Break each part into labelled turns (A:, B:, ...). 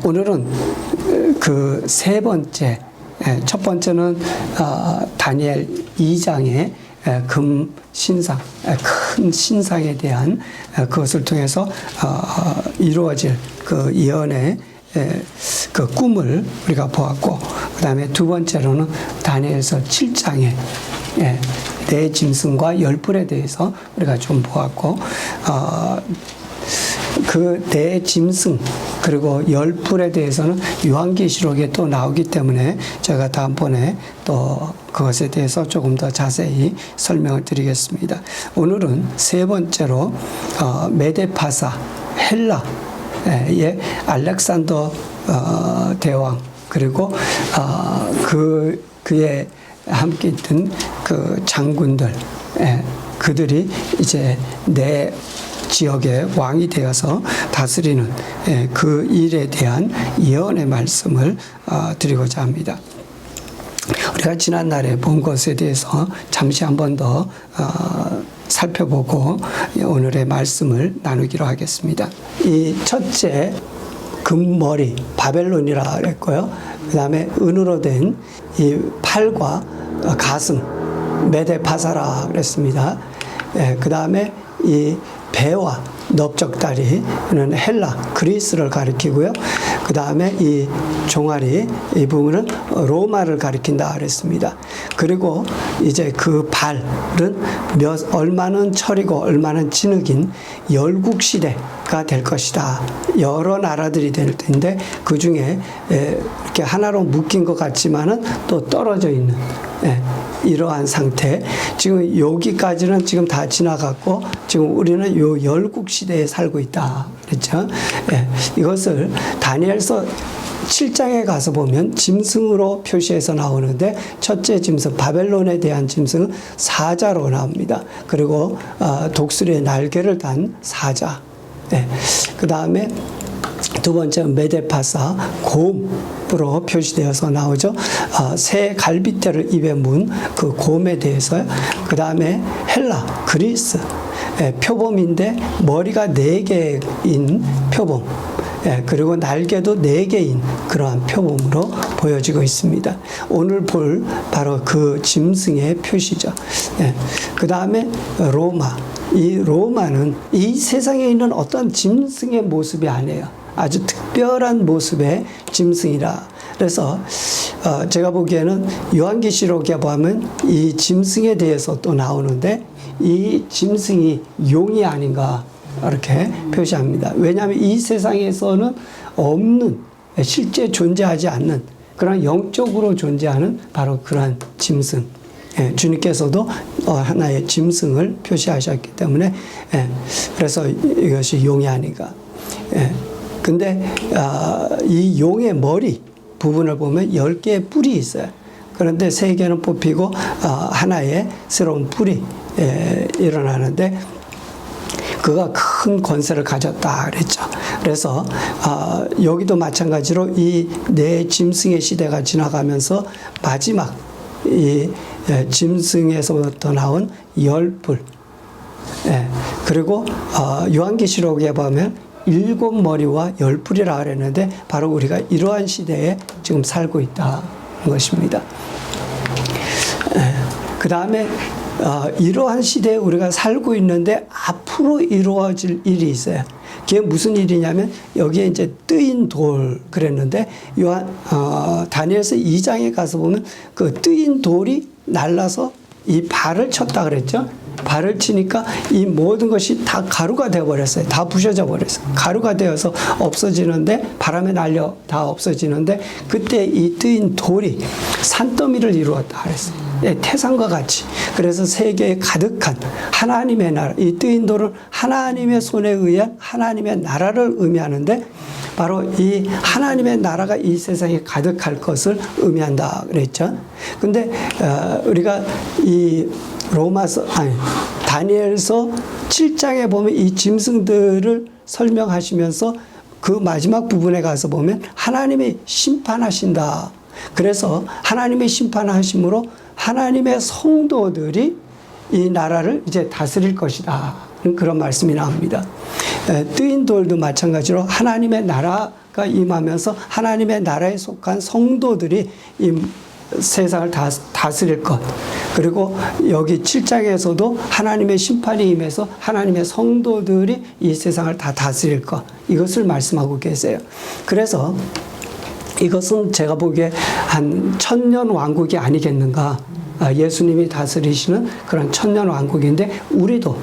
A: 오늘은 그 세 번째, 첫 번째는 다니엘 2장의 금 신상, 큰 신상에 대한 그것을 통해서 이루어질 그 예언의 그 꿈을 우리가 보았고, 그 다음에 두 번째로는 다니엘서 7장의 네 짐승과 열불에 대해서 우리가 좀 보았고, 그 네 짐승 그리고 열불에 대해서는 요한계시록에 또 나오기 때문에 제가 다음번에 또 그것에 대해서 조금 더 자세히 설명을 드리겠습니다. 오늘은 세 번째로 메데파사 헬라의 알렉산더 대왕, 그리고 그의 함께 있던 그 장군들, 그들이 이제 내 지역의 왕이 되어서 다스리는 그 일에 대한 예언의 말씀을 드리고자 합니다. 우리가 지난날에 본 것에 대해서 잠시 한 번 더 살펴보고 오늘의 말씀을 나누기로 하겠습니다. 이 첫째 금머리 바벨론이라 그랬고요. 그 다음에 은으로 된 이 팔과 가슴 메데파사라 그랬습니다. 그 다음에 이 배와 넓적다리는 헬라, 그리스를 가리키고요. 그 다음에 이 종아리, 이 부분은 로마를 가리킨다 그랬습니다. 그리고 이제 그 발은 얼마는 철이고 얼마는 진흙인 열국시대가 될 것이다. 여러 나라들이 될 텐데 그 중에 이렇게 하나로 묶인 것 같지만은 또 떨어져 있는 이러한 상태. 지금 여기까지는 지금 다 지나갔고 지금 우리는 요 열국 시대에 살고 있다. 그렇죠? 이것을 다니엘서 7장에 가서 보면 짐승으로 표시해서 나오는데, 첫째 짐승 바벨론에 대한 짐승은 사자로 나옵니다. 그리고 독수리의 날개를 단 사자. 그 다음에 두 번째 메데파사 곰으로 표시되어서 나오죠. 새 갈빗대를 입에 문 그 곰에 대해서. 그 다음에 헬라, 그리스, 표범인데 머리가 4개인 표범, 그리고 날개도 4개인 그러한 표범으로 보여지고 있습니다. 오늘 볼 바로 그 짐승의 표시죠. 그 다음에 로마. 이 로마는 이 세상에 있는 어떤 짐승의 모습이 아니에요. 아주 특별한 모습의 짐승이라. 그래서 제가 보기에는 요한계시록에 보면 이 짐승에 대해서 또 나오는데, 이 짐승이 용이 아닌가 이렇게 표시합니다. 왜냐하면 이 세상에서는 없는, 실제 존재하지 않는 그런 영적으로 존재하는 바로 그러한 짐승. 주님께서도 하나의 짐승을 표시하셨기 때문에, 그래서 이것이 용이 아닌가. 근데 이 용의 머리 부분을 보면 10개의 뿔이 있어요. 그런데 3개는 뽑히고 하나의 새로운 뿔이 일어나는데, 그가 큰 권세를 가졌다 그랬죠. 그래서 여기도 마찬가지로 이 네 짐승의 시대가 지나가면서 마지막 이 짐승에서부터 나온 열뿔, 그리고 요한계시록에 보면 7머리와 10뿔이라 그랬는데, 바로 우리가 이러한 시대에 지금 살고 있다는 것입니다. 그 다음에 이러한 시대에 우리가 살고 있는데 앞으로 이루어질 일이 있어요. 그게 무슨 일이냐면, 여기에 이제 뜨인 돌 그랬는데, 다니엘서 2장에 가서 보면 그 뜨인 돌이 날라서 이 발을 쳤다 그랬죠. 발을 치니까 이 모든 것이 다 가루가 되어버렸어요. 다 부셔져 버렸어요. 가루가 되어서 없어지는데, 바람에 날려 다 없어지는데, 그때 이 뜨인 돌이 산더미를 이루었다 그랬어요. 태산과 같이. 그래서 세계에 가득한 하나님의 나라, 이 뜨인 돌은 하나님의 손에 의한 하나님의 나라를 의미하는데, 바로 이 하나님의 나라가 이 세상에 가득할 것을 의미한다 그랬죠. 근데 우리가 이 다니엘서 7장에 보면 이 짐승들을 설명하시면서 그 마지막 부분에 가서 보면 하나님이 심판하신다. 그래서 하나님의 심판하심으로 하나님의 성도들이 이 나라를 이제 다스릴 것이다. 그런 말씀이 나옵니다. 뜨인 돌도 마찬가지로 하나님의 나라가 임하면서 하나님의 나라에 속한 성도들이 이 세상을 다스릴 것. 그리고 여기 7장에서도 하나님의 심판이 임해서 하나님의 성도들이 이 세상을 다 다스릴 것. 이것을 말씀하고 계세요. 그래서 이것은 제가 보기에 한 1000년 왕국이 아니겠는가. 예수님이 다스리시는 그런 1000년 왕국인데 우리도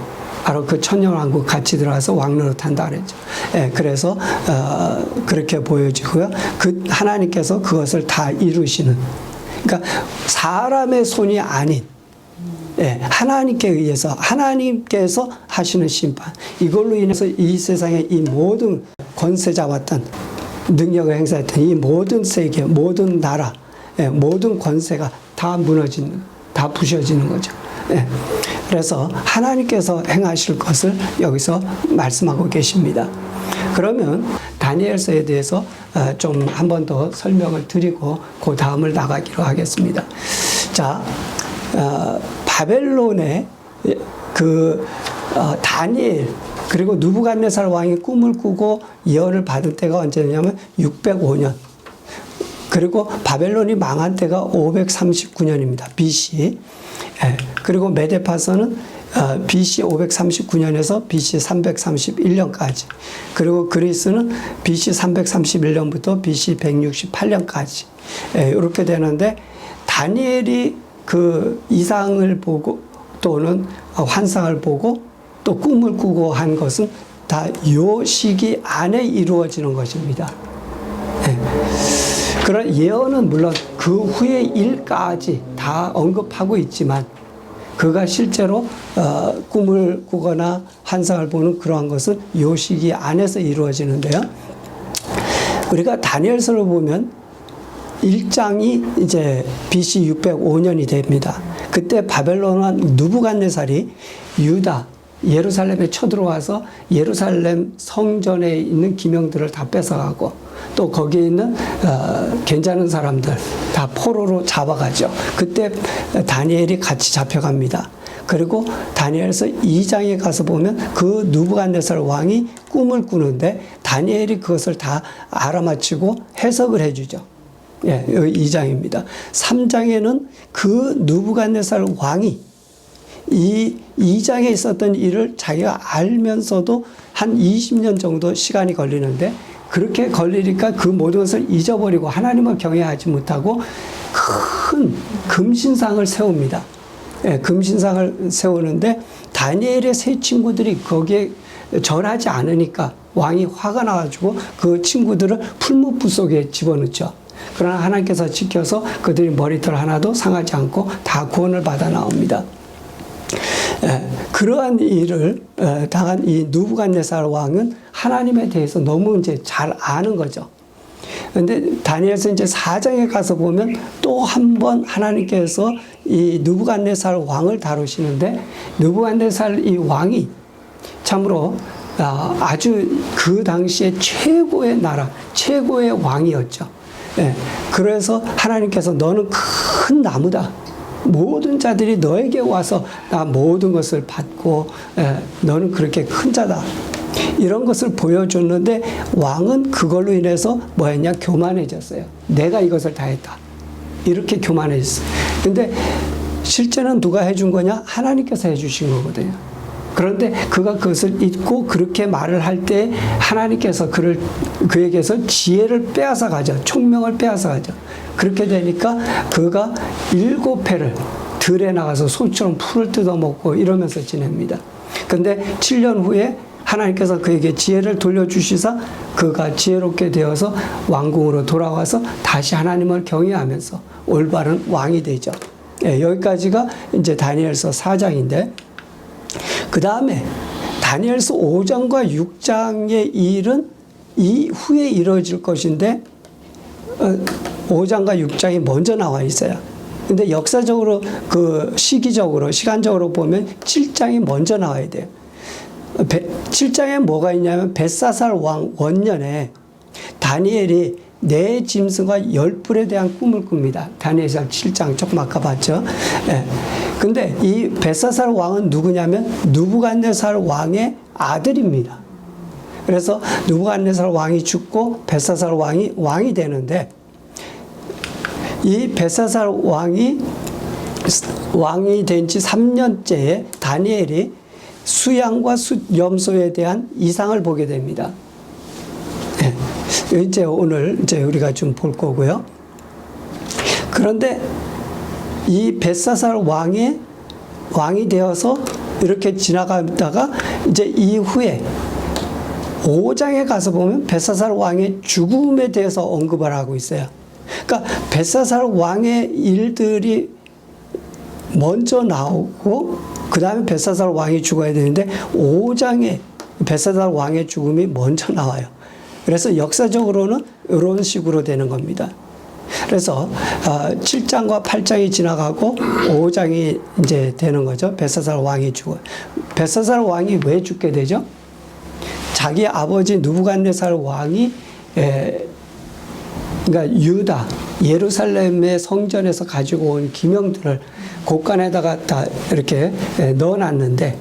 A: 바로 그 1000년 왕국 같이 들어가서 왕노릇한다 그랬죠. 예, 그래서 그렇게 보여지고요. 그 하나님께서 그것을 다 이루시는. 그러니까 사람의 손이 아닌 하나님께 의해서 하나님께서 하시는 심판. 이걸로 인해서 이 세상의 이 모든 권세자왔던 능력을 행사했던 이 모든 세계, 모든 나라, 모든 권세가 다 무너지는, 다 부셔지는 거죠. 그래서 하나님께서 행하실 것을 여기서 말씀하고 계십니다. 그러면 다니엘서에 대해서 좀 한 번 더 설명을 드리고 그 다음을 나가기로 하겠습니다. 자, 바벨론의 다니엘 그리고 느부갓네살 왕이 꿈을 꾸고 예언을 받을 때가 언제냐면 605년. 그리고 바벨론이 망한 때가 539년입니다. BC. 그리고 메데파서는 BC 539년에서 BC 331년까지. 그리고 그리스는 BC 331년부터 BC 168년까지. 이렇게 되는데 다니엘이 그 이상을 보고 또는 환상을 보고 또 꿈을 꾸고 한 것은 다 요 시기 안에 이루어지는 것입니다. 그런 예언은 물론 그 후의 일까지 다 언급하고 있지만 그가 실제로 꿈을 꾸거나 환상을 보는 그러한 것은 요 시기 안에서 이루어지는데요. 우리가 다니엘서를 보면 1장이 이제 BC 605년이 됩니다. 그때 바벨론 왕 느부갓네살이 유다 예루살렘에 쳐들어와서 예루살렘 성전에 있는 기명들을 다 뺏어가고 또 거기에 있는 괜찮은 사람들 다 포로로 잡아가죠. 그때 다니엘이 같이 잡혀갑니다. 그리고 다니엘서 2장에 가서 보면 그 느부갓네살 왕이 꿈을 꾸는데 다니엘이 그것을 다 알아맞히고 해석을 해주죠. 예, 여기 2장입니다. 3장에는 그 느부갓네살 왕이 이 2장에 있었던 일을 자기가 알면서도 한 20년 정도 시간이 걸리는데 그렇게 걸리니까 그 모든 것을 잊어버리고 하나님을 경외하지 못하고 큰 금신상을 세웁니다. 예, 금신상을 세우는데 다니엘의 세 친구들이 거기에 절하지 않으니까 왕이 화가 나가지고 그 친구들을 풀무불 속에 집어넣죠. 그러나 하나님께서 지켜서 그들이 머리털 하나도 상하지 않고 다 구원을 받아 나옵니다. 그러한 일을 당한 이 느부갓네살 왕은 하나님에 대해서 너무 이제 잘 아는 거죠. 근데 다니엘서 이제 4장에 가서 보면 또 한 번 하나님께서 이 느부갓네살 왕을 다루시는데 느부갓네살 이 왕이 참으로 아주 그 당시에 최고의 나라, 최고의 왕이었죠. 그래서 하나님께서 너는 큰 나무다. 모든 자들이 너에게 와서 나 모든 것을 받고 너는 그렇게 큰 자다. 이런 것을 보여줬는데 왕은 그걸로 인해서 뭐였냐? 교만해졌어요. 내가 이것을 다 했다. 이렇게 교만해졌어요. 근데 실제는 누가 해준 거냐? 하나님께서 해주신 거거든요. 그런데 그가 그것을 잊고 그렇게 말을 할 때 하나님께서 그에게서 지혜를 빼앗아 가죠. 총명을 빼앗아 가죠. 그렇게 되니까 그가 7회를 들에 나가서 소처럼 풀을 뜯어먹고 이러면서 지냅니다. 그런데 7년 후에 하나님께서 그에게 지혜를 돌려주시사 그가 지혜롭게 되어서 왕궁으로 돌아와서 다시 하나님을 경외하면서 올바른 왕이 되죠. 여기까지가 이제 다니엘서 4장인데 그 다음에 다니엘서 5장과 6장의 일은 이후에 이루어질 것인데 5장과 6장이 먼저 나와 있어요. 근데 역사적으로 시기적으로 시간적으로 보면 7장이 먼저 나와야 돼요. 7장에 뭐가 있냐면 벳사살 왕 원년에 다니엘이 내 짐승과 10불에 대한 꿈을 꿉니다. 다니엘서 7장 조금 아까 봤죠. 근데 이 벳사살 왕은 누구냐면 느부갓네살 왕의 아들입니다. 그래서 느부갓네살 왕이 죽고 벨사살 왕이 되는데, 이 벨사살 왕이 된 지 3년째에 다니엘이 수양과 염소에 대한 이상을 보게 됩니다. 네. 이제 오늘 우리가 좀 볼 거고요. 그런데 이 벨사살 왕이 되어서 이렇게 지나가다가 이제 이후에 5장에 가서 보면 벨사살 왕의 죽음에 대해서 언급을 하고 있어요. 그러니까 벨사살 왕의 일들이 먼저 나오고 그 다음에 벨사살 왕이 죽어야 되는데 5장에 벨사살 왕의 죽음이 먼저 나와요. 그래서 역사적으로는 이런 식으로 되는 겁니다. 그래서 7장과 8장이 지나가고 5장이 이제 되는 거죠. 벨사살 왕이 죽어요. 벨사살 왕이 왜 죽게 되죠? 자기 아버지 느부갓네살 왕이 그러니까 유다 예루살렘의 성전에서 가지고 온 기명들을 곡간에다가 다 이렇게 넣어놨는데,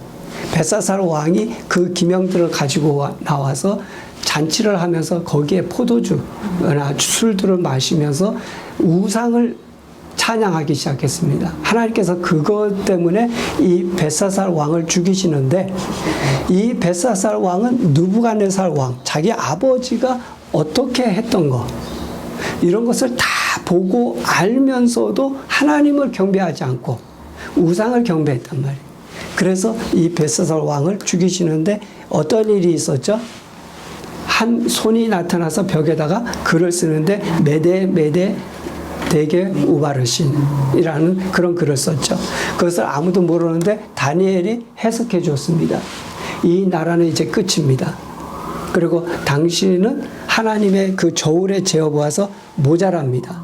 A: 벨사살 왕이 그 기명들을 가지고 나와서 잔치를 하면서 거기에 포도주나 술들을 마시면서 우상을 찬양하기 시작했습니다. 하나님께서 그것 때문에 이 벨사살 왕을 죽이시는데, 이 벨사살 왕은 느부갓네살 왕, 자기 아버지가 어떻게 했던 거, 이런 것을 다 보고 알면서도 하나님을 경배하지 않고 우상을 경배했단 말이에요. 그래서 이 벨사살 왕을 죽이시는데 어떤 일이 있었죠? 한 손이 나타나서 벽에다가 글을 쓰는데 메데 대게 우바르신이라는 그런 글을 썼죠. 그것을 아무도 모르는데 다니엘이 해석해 줬습니다. 이 나라는 이제 끝입니다. 그리고 당신은 하나님의 그 저울에 재어보아서 모자랍니다.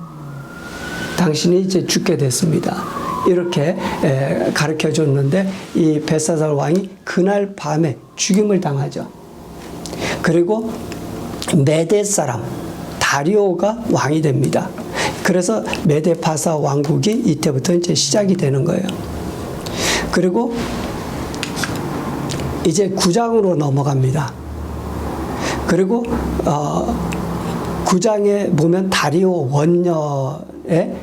A: 당신이 이제 죽게 됐습니다. 이렇게 가르쳐 줬는데, 이 벨사살 왕이 그날 밤에 죽임을 당하죠. 그리고 메대 사람 다리오가 왕이 됩니다. 그래서 메데파사 왕국이 이때부터 이제 시작이 되는 거예요. 그리고 이제 9장으로 넘어갑니다. 그리고 9장에 보면 다리오 원년의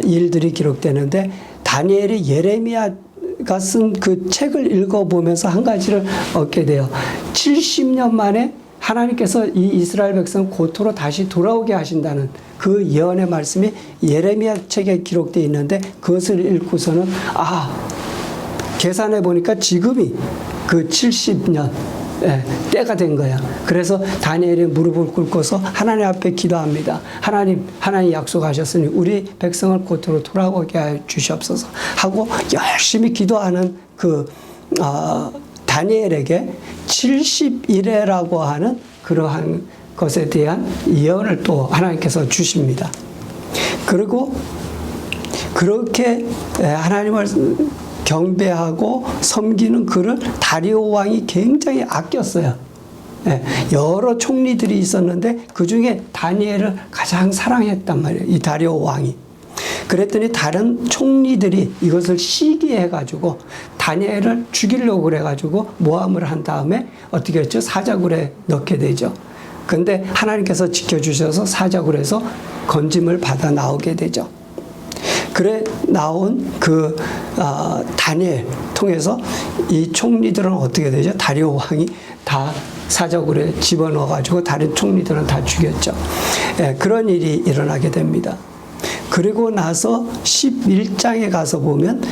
A: 일들이 기록되는데, 다니엘이 예레미야가 쓴 그 책을 읽어보면서 한 가지를 얻게 돼요. 70년 만에 하나님께서 이 이스라엘 백성 고토로 다시 돌아오게 하신다는 그 예언의 말씀이 예레미야 책에 기록되어 있는데, 그것을 읽고서는 계산해 보니까 지금이 그 70년 때가 된 거야. 그래서 다니엘이 무릎을 꿇고서 하나님 앞에 기도합니다. 하나님 약속하셨으니 우리 백성을 고토로 돌아오게 해 주시옵소서 하고 열심히 기도하는 그 다니엘에게 70일에라고 하는 그러한 것에 대한 예언을 또 하나님께서 주십니다. 그리고 그렇게 하나님을 경배하고 섬기는 그를 다리오 왕이 굉장히 아꼈어요. 여러 총리들이 있었는데 그 중에 다니엘을 가장 사랑했단 말이에요. 이 다리오 왕이. 그랬더니 다른 총리들이 이것을 시기해가지고 다니엘을 죽이려고 그래가지고 모함을 한 다음에 어떻게 했죠? 사자굴에 넣게 되죠. 근데 하나님께서 지켜주셔서 사자굴에서 건짐을 받아 나오게 되죠. 그래 나온 그 다니엘 통해서 이 총리들은 어떻게 되죠? 다리오 왕이 다 사자굴에 집어넣어가지고 다른 총리들은 다 죽였죠. 그런 일이 일어나게 됩니다. 그리고 나서 11장에 가서 보면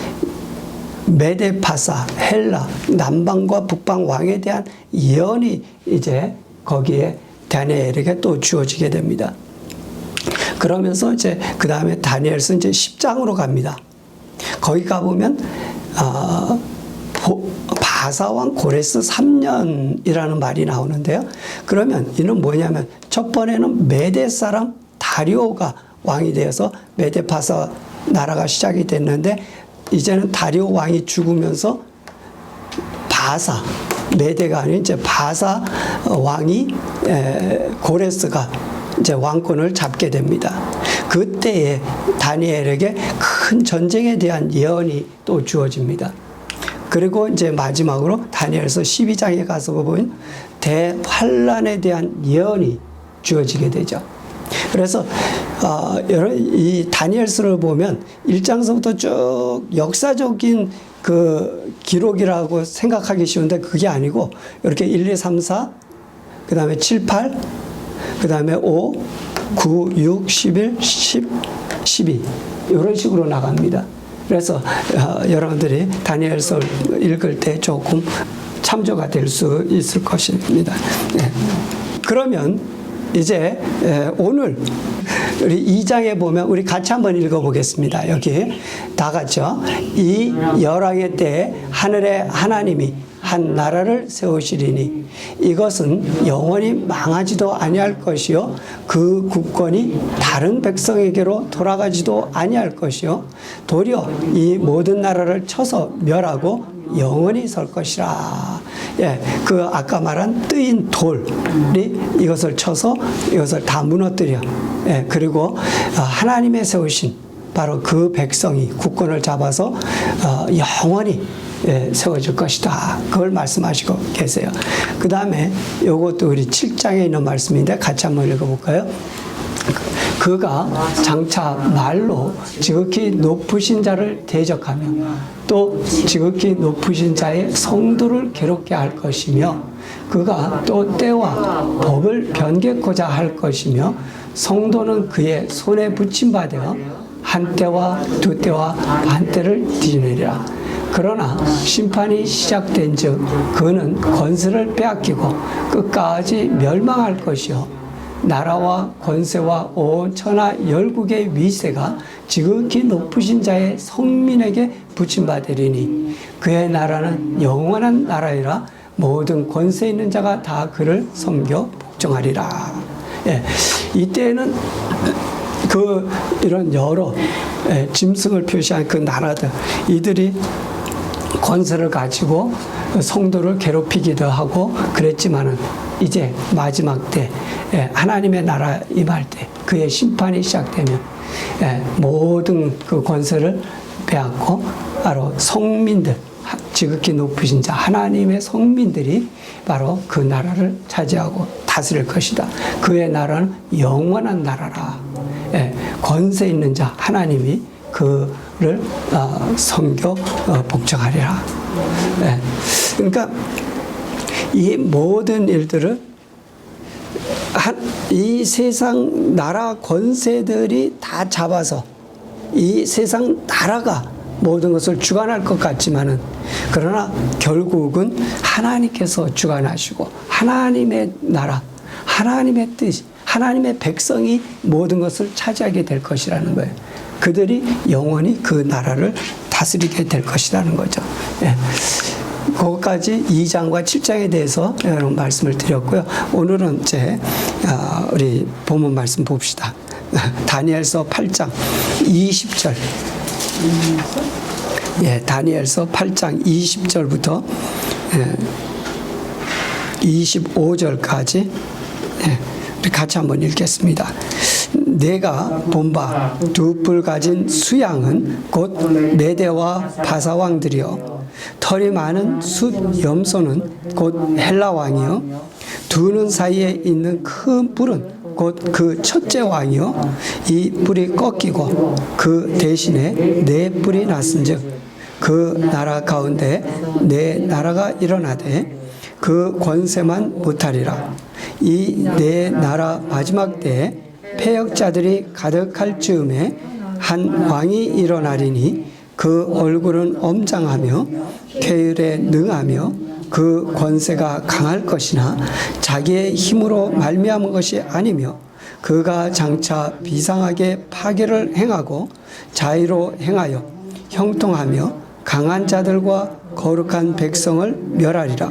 A: 메데파사, 헬라, 남방과 북방 왕에 대한 예언이 이제 거기에 다니엘에게 또 주어지게 됩니다. 그러면서 이제 그 다음에 다니엘서 이제 10장으로 갑니다. 거기 가보면 바사왕 고레스 3년이라는 말이 나오는데요. 그러면 이는 뭐냐면 첫 번에는 메대 사람 다리오가 왕이 되어서 메데파사 나라가 시작이 됐는데, 이제는 다리오 왕이 죽으면서 바사, 메대가 아닌 이제 바사 왕이 고레스가 이제 왕권을 잡게 됩니다. 그때에 다니엘에게 큰 전쟁에 대한 예언이 또 주어집니다. 그리고 이제 마지막으로 다니엘서 12장에 가서 보면 대환란에 대한 예언이 주어지게 되죠. 그래서 여러분 이 다니엘서를 보면 1장서부터 쭉 역사적인 그 기록이라고 생각하기 쉬운데 그게 아니고 이렇게 1, 2, 3, 4 그 다음에 7, 8 그 다음에 5, 9, 6, 11, 10, 12 이런 식으로 나갑니다. 그래서 여러분들이 다니엘서 읽을 때 조금 참조가 될 수 있을 것입니다. 네. 그러면 이제 오늘 우리 2장에 보면 우리 같이 한번 읽어보겠습니다. 여기 다 같이요. 이 열왕의 때에 하늘의 하나님이 한 나라를 세우시리니 이것은 영원히 망하지도 아니할 것이요 그 국권이 다른 백성에게로 돌아가지도 아니할 것이요 도리어 이 모든 나라를 쳐서 멸하고 영원히 설 것이라. 예, 그 아까 말한 뜨인 돌이 이것을 쳐서 이것을 다 무너뜨려. 예, 그리고 하나님의 세우신 바로 그 백성이 국권을 잡아서 영원히 세워질 것이다. 그걸 말씀하시고 계세요. 그 다음에 이것도 우리 7장에 있는 말씀인데 같이 한번 읽어볼까요? 그가 장차 말로 지극히 높으신 자를 대적하며 또 지극히 높으신 자의 성도를 괴롭게 할 것이며 그가 또 때와 법을 변개코자 할 것이며 성도는 그의 손에 붙임바되어 한 때와 두 때와 반 때를 뒤지느니라. 그러나 심판이 시작된 즉 그는 권세를 빼앗기고 끝까지 멸망할 것이요 나라와 권세와 온 천하 열국의 위세가 지극히 높으신 자의 성민에게 붙임받으리니 그의 나라는 영원한 나라이라 모든 권세 있는 자가 다 그를 섬겨 복종하리라. 예, 이때는 이런 여러 짐승을 표시한 그 나라들 이들이 권세를 가지고 성도를 괴롭히기도 하고 그랬지만은 이제 마지막 때 하나님의 나라 임할 때 그의 심판이 시작되면 모든 그 권세를 빼앗고 바로 성민들 지극히 높으신 자 하나님의 성민들이 바로 그 나라를 차지하고 다스릴 것이다. 그의 나라는 영원한 나라라. 권세 있는 자 하나님이 그를 섬겨 복종하리라. 그러니까 이 모든 일들을 이 세상 나라 권세들이 다 잡아서 이 세상 나라가 모든 것을 주관할 것 같지만은 그러나 결국은 하나님께서 주관하시고 하나님의 나라, 하나님의 뜻, 하나님의 백성이 모든 것을 차지하게 될 것이라는 거예요. 그들이 영원히 그 나라를 다스리게 될 것이라는 거죠. 예. 그것까지 2장과 7장에 대해서 여러분 말씀을 드렸고요. 오늘은 이제 우리 본문 말씀 봅시다. 다니엘서 8장 20절. 예, 다니엘서 8장 20절부터 25절까지 우리 같이 한번 읽겠습니다. 내가 본 바 두 뿔 가진 수양은 곧 메대와 바사 왕들이요 털이 많은 숫 염소는 곧 헬라 왕이요 두 눈 사이에 있는 큰 뿔은 곧 그 첫째 왕이요 이 뿔이 꺾이고 그 대신에 네 뿔이 났은즉 그 나라 가운데 네 나라가 일어나되 그 권세만 못하리라. 이 네 나라 마지막 때에 패역자들이 가득할 즈음에 한 왕이 일어나리니 그 얼굴은 엄장하며 쾌율에 능하며 그 권세가 강할 것이나 자기의 힘으로 말미암은 것이 아니며 그가 장차 비상하게 파괴를 행하고 자의로 행하여 형통하며 강한 자들과 거룩한 백성을 멸하리라.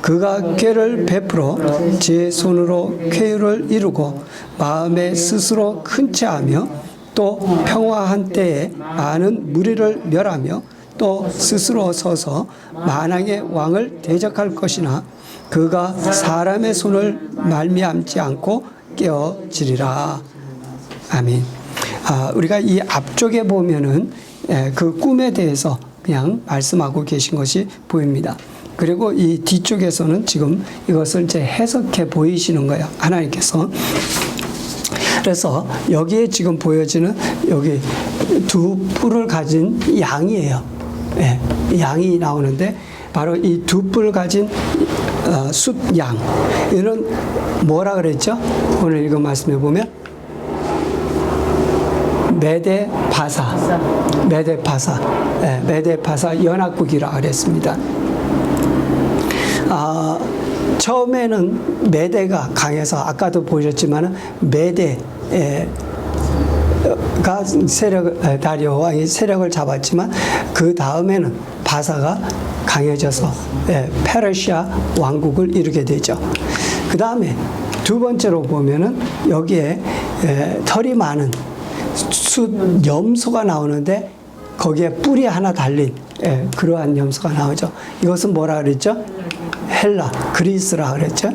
A: 그가 꾀를 베풀어 제 손으로 쾌유를 이루고 마음에 스스로 큰 채하며 또 평화한 때에 많은 무리를 멸하며 또 스스로 서서 만왕의 왕을 대적할 것이나 그가 사람의 손을 말미암지 않고 깨어지리라. 아멘. 우리가 이 앞쪽에 보면은 그 꿈에 대해서 그냥 말씀하고 계신 것이 보입니다. 그리고 이 뒤쪽에서는 지금 이것을 이제 해석해 보이시는 거예요. 하나님께서. 그래서 여기에 지금 보여지는 여기 두 뿔을 가진 양이에요. 예, 양이 나오는데 바로 이 두 뿔 가진 숫양. 이는 뭐라 그랬죠? 오늘 읽은 말씀에 보면 메데바사, 메데바사 연합국이라 그랬습니다. 처음에는 메데가 강해서 아까도 보셨지만 메데가 다리오 왕이 세력을 잡았지만 그 다음에는 바사가 강해져서 페르시아 왕국을 이루게 되죠. 그 다음에 두 번째로 보면은 여기에 털이 많은 숫 염소가 나오는데 거기에 뿔이 하나 달린 그러한 염소가 나오죠. 이것은 뭐라 그랬죠? 헬라, 그리스라 그랬죠.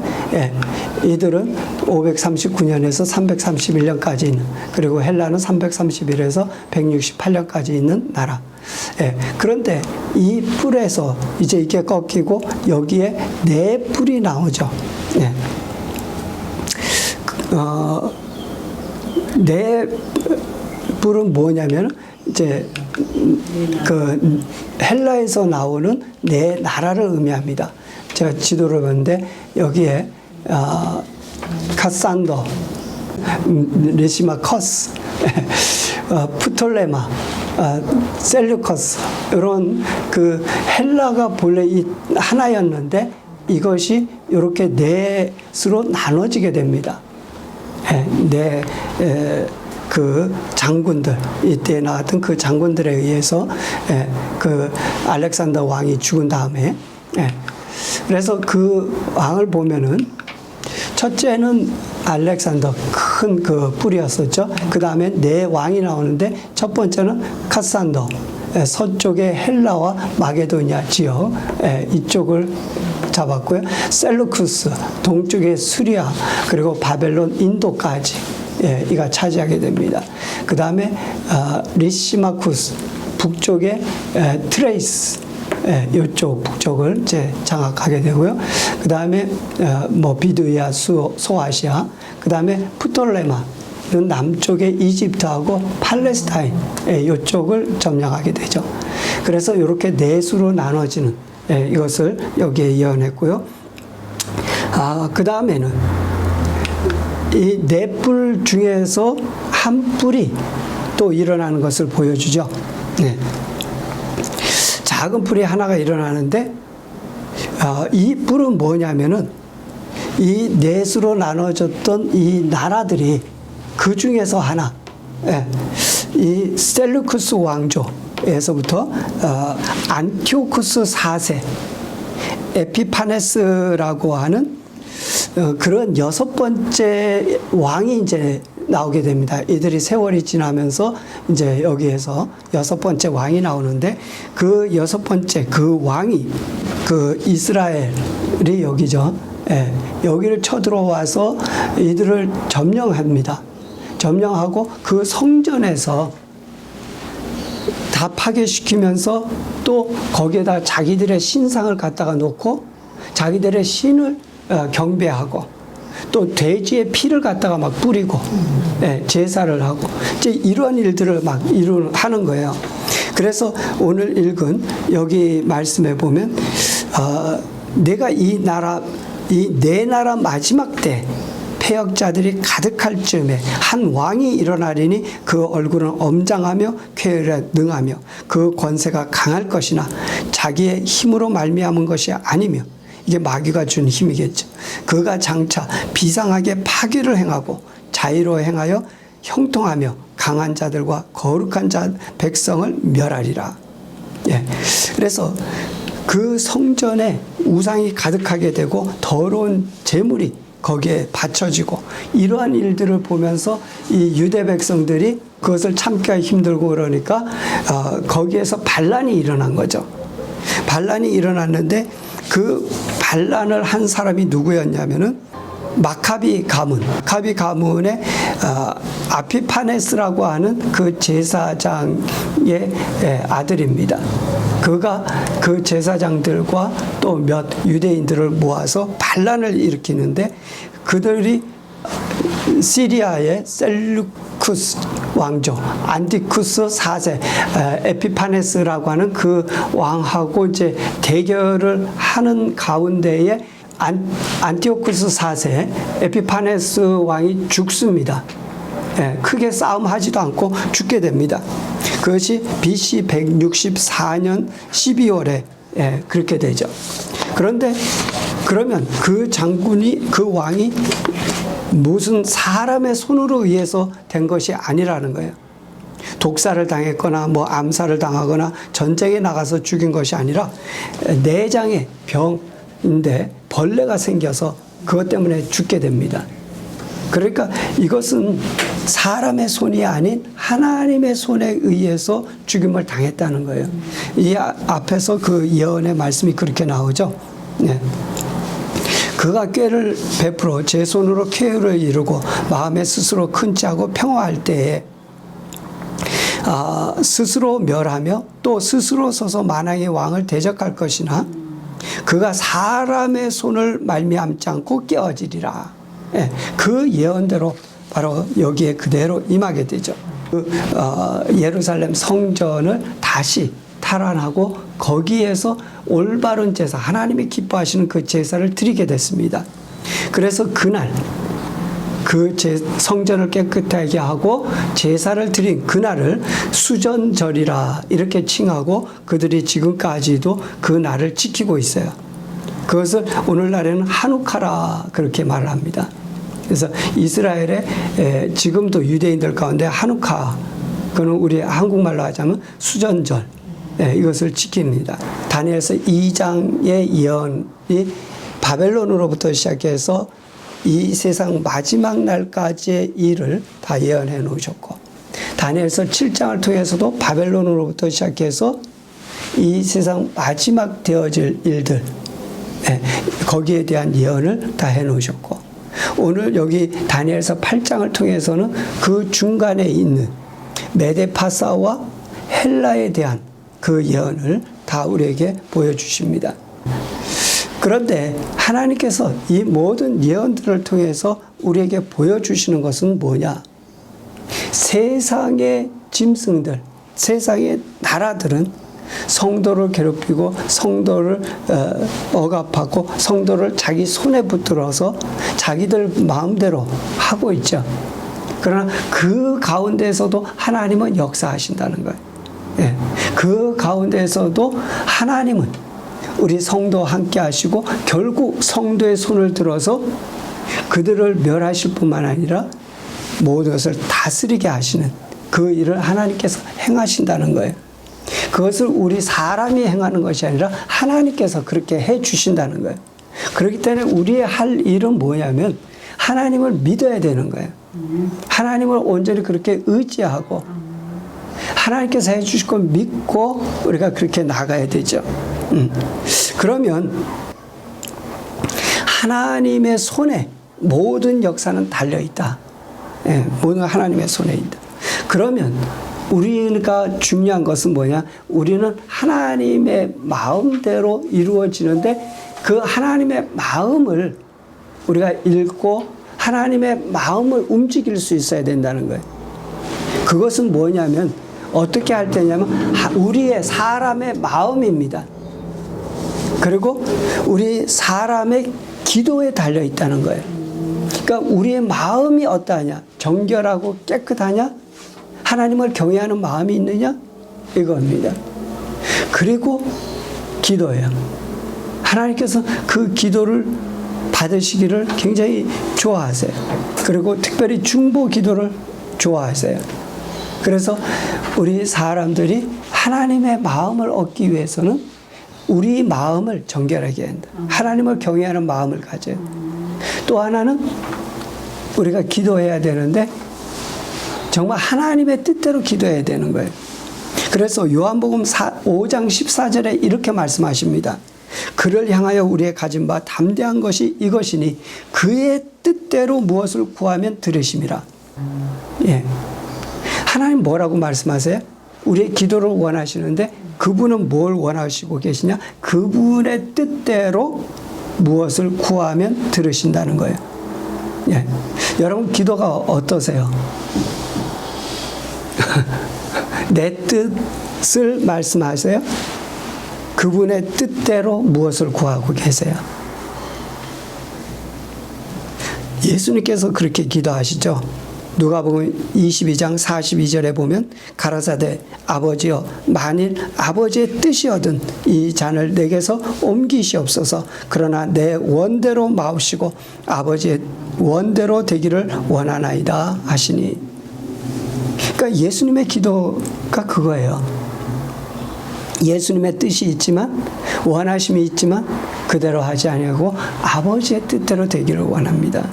A: 이들은 539년에서 331년까지 있는, 그리고 헬라는 331에서 168년까지 있는 나라. 그런데 이 뿔에서 이제 이게 꺾이고 여기에 네 뿔이 나오죠. 네 뿔은 뭐냐면 이제 그 헬라에서 나오는 네 나라를 의미합니다. 제가 지도를 봤는데 여기에 카산더, 레시마커스, 프톨레마, 셀루커스 이런 그 헬라가 본래 이 하나였는데 이것이 이렇게 넷으로 나눠지게 됩니다. 그 장군들, 이때 나왔던 그 장군들에 의해서 그 알렉산더 왕이 죽은 다음에 그래서 그 왕을 보면은 첫째는 알렉산더 큰 그 뿔이었었죠. 그 다음에 네 왕이 나오는데 첫 번째는 카산더, 서쪽의 헬라와 마게도니아 지역 이쪽을 잡았고요. 셀루쿠스 동쪽의 수리아 그리고 바벨론 인도까지 이가 차지하게 됩니다. 그 다음에 리시마쿠스 북쪽의 트레이스 이쪽 북쪽을 이제 장악하게 되고요. 그 다음에 뭐 비두이아 소아시아, 그 다음에 프톨레마 남쪽의 이집트하고 팔레스타인 이쪽을 점령하게 되죠. 그래서 이렇게 넷으로 나눠지는 이것을 여기에 예언했고요. 그 다음에는 이 네 뿔 중에서 한 뿔이 또 일어나는 것을 보여주죠. 작은 뿔이 하나가 일어나는데 이 뿔은 뭐냐면은 이 넷으로 나눠졌던 이 나라들이 그 중에서 하나, 이 셀루쿠스 왕조에서부터 안티오쿠스 4세 에피파네스라고 하는 그런 여섯 번째 왕이 이제 나오게 됩니다. 이들이 세월이 지나면서 이제 여기에서 여섯 번째 왕이 나오는데 그 여섯 번째 그 왕이 그 이스라엘이 여기죠. 여기를 쳐들어와서 이들을 점령합니다. 점령하고 그 성전에서 다 파괴시키면서 또 거기에다 자기들의 신상을 갖다가 놓고 자기들의 신을 경배하고 또 돼지의 피를 갖다가 막 뿌리고 제사를 하고 이제 이러한 일들을 막 하는 거예요. 그래서 오늘 읽은 여기 말씀에 보면 내가 이 네 나라 마지막 때 패역자들이 가득할 즈음에 한 왕이 일어나리니 그 얼굴은 엄장하며 쾌활에 능하며 그 권세가 강할 것이나 자기의 힘으로 말미암은 것이 아니며, 이게 마귀가 준 힘이겠죠. 그가 장차 비상하게 파괴를 행하고 자의로 행하여 형통하며 강한 자들과 거룩한 자 백성을 멸하리라. 그래서 그 성전에 우상이 가득하게 되고 더러운 재물이 거기에 바쳐지고 이러한 일들을 보면서 이 유대 백성들이 그것을 참기가 힘들고 그러니까 거기에서 반란이 일어난 거죠. 반란이 일어났는데 그 반란을 한 사람이 누구였냐면은 마카비 가문의 아피파네스라고 하는 그 제사장의 아들입니다. 그가 그 제사장들과 또 몇 유대인들을 모아서 반란을 일으키는데, 그들이 시리아의 셀루쿠스 왕조 안티쿠스 4세 에피파네스라고 하는 그 왕하고 이제 대결을 하는 가운데에 안티오쿠스 4세 에피파네스 왕이 죽습니다. 크게 싸움하지도 않고 죽게 됩니다. 그것이 BC 164년 12월에 그렇게 되죠. 그런데 그러면 그 장군이, 그 왕이 무슨 사람의 손으로 의해서 된 것이 아니라는 거예요. 독사를 당했거나 뭐 암살을 당하거나 전쟁에 나가서 죽인 것이 아니라 내장의 병인데 벌레가 생겨서 그것 때문에 죽게 됩니다. 그러니까 이것은 사람의 손이 아닌 하나님의 손에 의해서 죽임을 당했다는 거예요. 이 앞에서 그 예언의 말씀이 그렇게 나오죠. 네. 그가 꾀를 베풀어 제 손으로 쾌유를 이루고 마음에 스스로 큰 짜고 평화할 때에 스스로 멸하며 또 스스로 서서 만왕의 왕을 대적할 것이나 그가 사람의 손을 말미암지 않고 깨어지리라. 그 예언대로 바로 여기에 그대로 임하게 되죠. 예루살렘 성전을 다시 탈환하고 거기에서 올바른 제사, 하나님이 기뻐하시는 그 제사를 드리게 됐습니다. 그래서 그날 그 성전을 깨끗하게 하고 제사를 드린 그날을 수전절이라 이렇게 칭하고 그들이 지금까지도 그 날을 지키고 있어요. 그것을 오늘날에는 한우카라 그렇게 말을 합니다. 그래서 이스라엘에 지금도 유대인들 가운데 한우카, 그는 우리 한국말로 하자면 수전절, 이것을 지킵니다. 다니엘서 2장의 예언이 바벨론으로부터 시작해서 이 세상 마지막 날까지의 일을 다 예언해 놓으셨고, 다니엘서 7장을 통해서도 바벨론으로부터 시작해서 이 세상 마지막 되어질 일들, 거기에 대한 예언을 다 해 놓으셨고, 오늘 여기 다니엘서 8장을 통해서는 그 중간에 있는 메데파사와 헬라에 대한 그 예언을 다 우리에게 보여주십니다. 그런데 하나님께서 이 모든 예언들을 통해서 우리에게 보여주시는 것은 뭐냐? 세상의 짐승들, 세상의 나라들은 성도를 괴롭히고 성도를 억압하고 성도를 자기 손에 붙들어서 자기들 마음대로 하고 있죠. 그러나 그 가운데에서도 하나님은 역사하신다는 거예요. 그 가운데에서도 하나님은 우리 성도와 함께 하시고 결국 성도의 손을 들어서 그들을 멸하실 뿐만 아니라 모든 것을 다스리게 하시는 그 일을 하나님께서 행하신다는 거예요. 그것을 우리 사람이 행하는 것이 아니라 하나님께서 그렇게 해 주신다는 거예요. 그렇기 때문에 우리의 할 일은 뭐냐면 하나님을 믿어야 되는 거예요. 하나님을 온전히 그렇게 의지하고 하나님께서 해 주실 걸 믿고 우리가 그렇게 나가야 되죠. 그러면 하나님의 손에 모든 역사는 달려있다. 모든 하나님의 손에 있다. 그러면 우리가 중요한 것은 뭐냐? 우리는 하나님의 마음대로 이루어지는데 그 하나님의 마음을 우리가 읽고 하나님의 마음을 움직일 수 있어야 된다는 거예요. 그것은 뭐냐면 어떻게 할 때냐면 우리의 사람의 마음입니다. 그리고 우리 사람의 기도에 달려 있다는 거예요. 그러니까 우리의 마음이 어떠하냐? 정결하고 깨끗하냐? 하나님을 경외하는 마음이 있느냐? 이겁니다. 그리고 기도예요. 하나님께서 그 기도를 받으시기를 굉장히 좋아하세요. 그리고 특별히 중보 기도를 좋아하세요. 그래서 우리 사람들이 하나님의 마음을 얻기 위해서는 우리 마음을 정결하게 한다. 하나님을 경외하는 마음을 가져요. 또 하나는 우리가 기도해야 되는데 정말 하나님의 뜻대로 기도해야 되는 거예요. 그래서 요한복음 5장 14절에 이렇게 말씀하십니다. 그를 향하여 우리의 가진 바 담대한 것이 이것이니 그의 뜻대로 무엇을 구하면 들으심이라. 예. 하나님 뭐라고 말씀하세요? 우리의 기도를 원하시는데 그분은 뭘 원하시고 계시냐? 그분의 뜻대로 무엇을 구하면 들으신다는 거예요. 예. 여러분 기도가 어떠세요? 내 뜻을 말씀하세요? 그분의 뜻대로 무엇을 구하고 계세요? 예수님께서 그렇게 기도하시죠. 누가복음 22장 42절에 보면 가라사대 아버지여 만일 아버지의 뜻이거든 이 잔을 내게서 옮기시옵소서. 그러나 내 원대로 마옵시고 아버지의 원대로 되기를 원하나이다 하시니. 그러니까 예수님의 기도가 그거예요. 예수님의 뜻이 있지만 원하심이 있지만 그대로 하지 아니하고 아버지의 뜻대로 되기를 원합니다.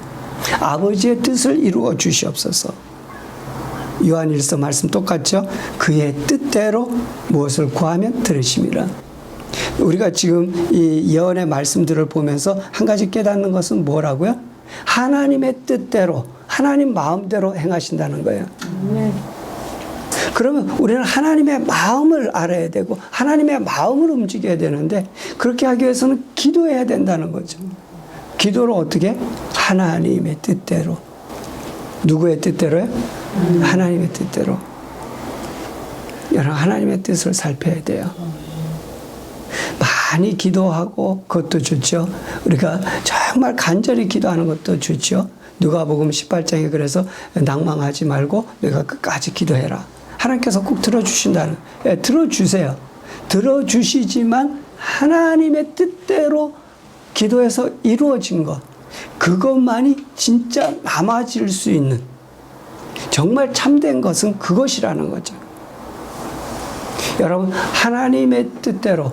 A: 아버지의 뜻을 이루어 주시옵소서. 요한일서 말씀 똑같죠? 그의 뜻대로 무엇을 구하면 들으심이라. 우리가 지금 이 예언의 말씀들을 보면서 한 가지 깨닫는 것은 뭐라고요? 하나님의 뜻대로 하나님 마음대로 행하신다는 거예요. 그러면 우리는 하나님의 마음을 알아야 되고 하나님의 마음을 움직여야 되는데 그렇게 하기 위해서는 기도해야 된다는 거죠. 기도를 어떻게? 하나님의 뜻대로. 누구의 뜻대로요? 하나님의 뜻대로. 여러분 하나님의 뜻을 살펴야 돼요. 많이 기도하고 그것도 좋죠. 우리가 정말 간절히 기도하는 것도 좋죠. 누가복음 18장에 그래서 낭망하지 말고 내가 끝까지 기도해라. 하나님께서 꼭 들어주신다는. 예, 들어주세요. 들어주시지만 하나님의 뜻대로 기도해서 이루어진 것, 그것만이 진짜 남아질 수 있는 정말 참된 것은 그것이라는 거죠. 여러분 하나님의 뜻대로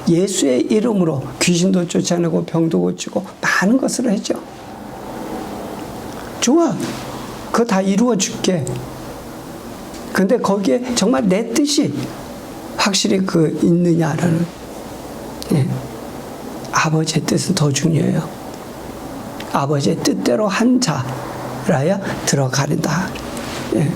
A: 예수의 이름으로 귀신도 쫓아내고 병도 고치고 많은 것을 했죠. 좋아, 그거 다 이루어 줄게. 근데 거기에 정말 내 뜻이 확실히 그 있느냐라는, 예. 아버지의 뜻은 더 중요해요. 아버지의 뜻대로 한 자라야 들어가린다. 예.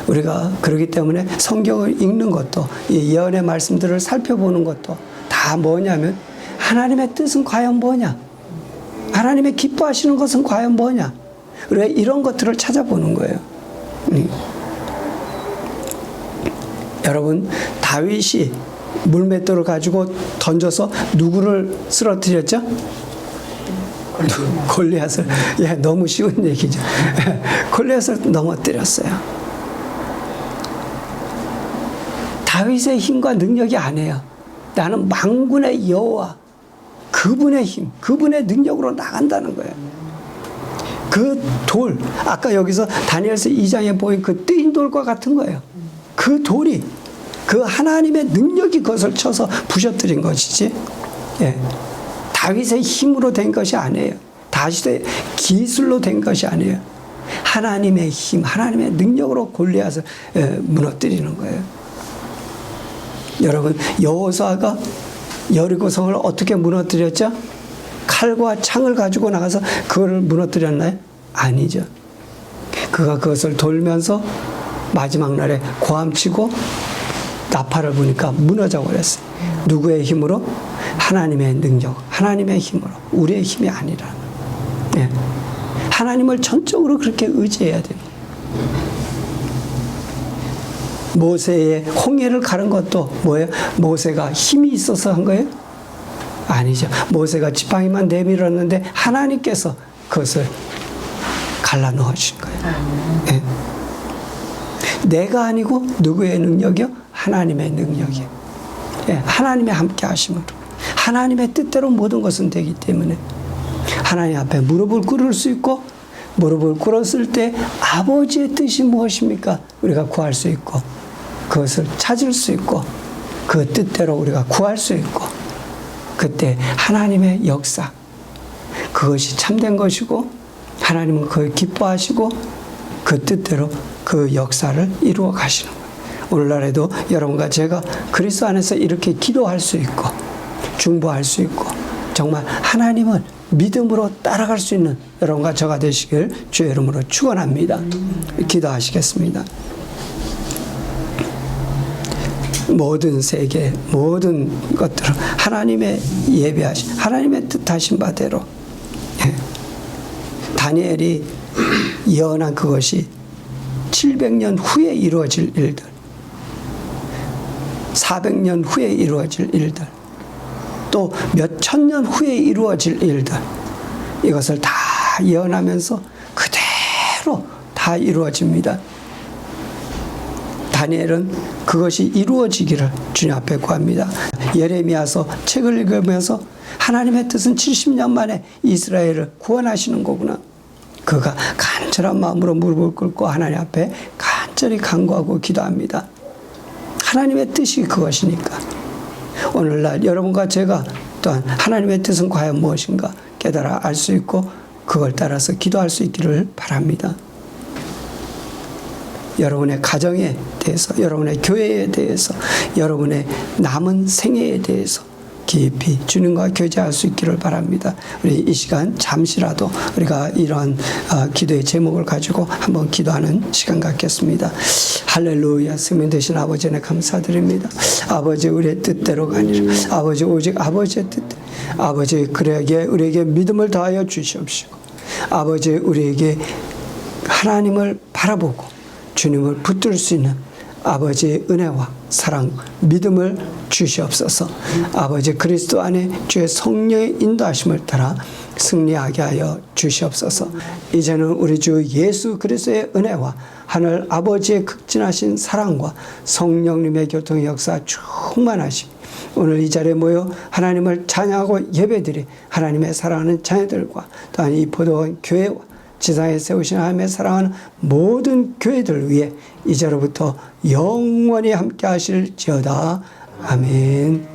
A: 우리가 그렇기 때문에 성경을 읽는 것도 이 예언의 말씀들을 살펴보는 것도 다 뭐냐면 하나님의 뜻은 과연 뭐냐? 하나님의 기뻐하시는 것은 과연 뭐냐? 우리가 이런 것들을 찾아보는 거예요. 여러분 다윗이 물맷돌을 가지고 던져서 누구를 쓰러뜨렸죠? 골리앗을. 예, 너무 쉬운 얘기죠. 골리앗을 넘어뜨렸어요. 다윗의 힘과 능력이 아니에요. 나는 만군의 여호와 그분의 힘, 그분의 능력으로 나간다는 거예요. 그 돌, 아까 여기서 다니엘서 2장에 보인 그 뜨인 돌과 같은 거예요. 그 돌이 그 하나님의 능력이 그것을 쳐서 부셔뜨린 것이지, 예. 다윗의 힘으로 된 것이 아니에요. 다윗의 기술로 된 것이 아니에요. 하나님의 힘, 하나님의 능력으로 골리앗을 무너뜨리는 거예요. 여러분 여호수아가 여리고성을 어떻게 무너뜨렸죠? 칼과 창을 가지고 나가서 그걸 무너뜨렸나요? 아니죠. 그가 그것을 돌면서 마지막 날에 고함치고 나팔을 부니까 무너져 버렸어요. 누구의 힘으로? 하나님의 능력, 하나님의 힘으로. 우리의 힘이 아니라. 네. 하나님을 전적으로 그렇게 의지해야 돼요. 모세의 홍해를 가른 것도 뭐예요? 모세가 힘이 있어서 한 거예요? 아니죠. 모세가 지팡이만 내밀었는데 하나님께서 그것을 갈라 넣어주신 거예요. 네. 내가 아니고 누구의 능력이요? 하나님의 능력이에요. 예, 하나님의 함께 하심으로 하나님의 뜻대로 모든 것은 되기 때문에 하나님 앞에 무릎을 꿇을 수 있고 무릎을 꿇었을 때 아버지의 뜻이 무엇입니까? 우리가 구할 수 있고 그것을 찾을 수 있고 그 뜻대로 우리가 구할 수 있고 그때 하나님의 역사 그것이 참된 것이고 하나님은 그걸 기뻐하시고 그 뜻대로 그 역사를 이루어 가시는 거예요. 오늘날에도 여러분과 제가 그리스도 안에서 이렇게 기도할 수 있고 중보할 수 있고 정말 하나님을 믿음으로 따라갈 수 있는 여러분과 저가 되시길 주의 이름으로 축원합니다. 기도하시겠습니다. 모든 세계, 모든 것들을 하나님의 예배하신, 하나님의 뜻하신 바대로, 다니엘이 예언한 그것이 700년 후에 이루어질 일들, 400년 후에 이루어질 일들, 또 몇 천 년 후에 이루어질 일들, 이것을 다 예언하면서 그대로 다 이루어집니다. 다니엘은 그것이 이루어지기를 주님 앞에 구합니다. 예레미야서 책을 읽으면서 하나님의 뜻은 70년 만에 이스라엘을 구원하시는 거구나. 그가 간절한 마음으로 무릎을 꿇고 하나님 앞에 간절히 간구하고 기도합니다. 하나님의 뜻이 그것이니까. 오늘날 여러분과 제가 또한 하나님의 뜻은 과연 무엇인가 깨달아 알 수 있고 그걸 따라서 기도할 수 있기를 바랍니다. 여러분의 가정에 대해서, 여러분의 교회에 대해서, 여러분의 남은 생애에 대해서 깊이 주님과 교제할 수 있기를 바랍니다. 우리 이 시간 잠시라도 우리가 이런 기도의 제목을 가지고 한번 기도하는 시간 갖겠습니다. 할렐루야. 생명 되신 아버지 네 감사드립니다. 아버지 우리의 뜻대로 가니라. 아버지 오직 아버지의 뜻. 아버지 우리에게 믿음을 더하여 주시옵시고 아버지 우리에게 하나님을 바라보고 주님을 붙들 수 있는 아버지의 은혜와 사랑, 믿음을 주시옵소서. 아버지 그리스도 안에 주의 성령의 인도하심을 따라 승리하게 하여 주시옵소서. 이제는 우리 주 예수 그리스도의 은혜와 하늘 아버지의 극진하신 사랑과 성령님의 교통의 역사 충만하심, 오늘 이 자리에 모여 하나님을 찬양하고 예배드리 하나님의 사랑하는 자녀들과 또한 이 포도원 교회와 지상에 세우신 하나님의 사랑하는 모든 교회들 위해 이제로부터 영원히 함께 하실지어다. 아멘.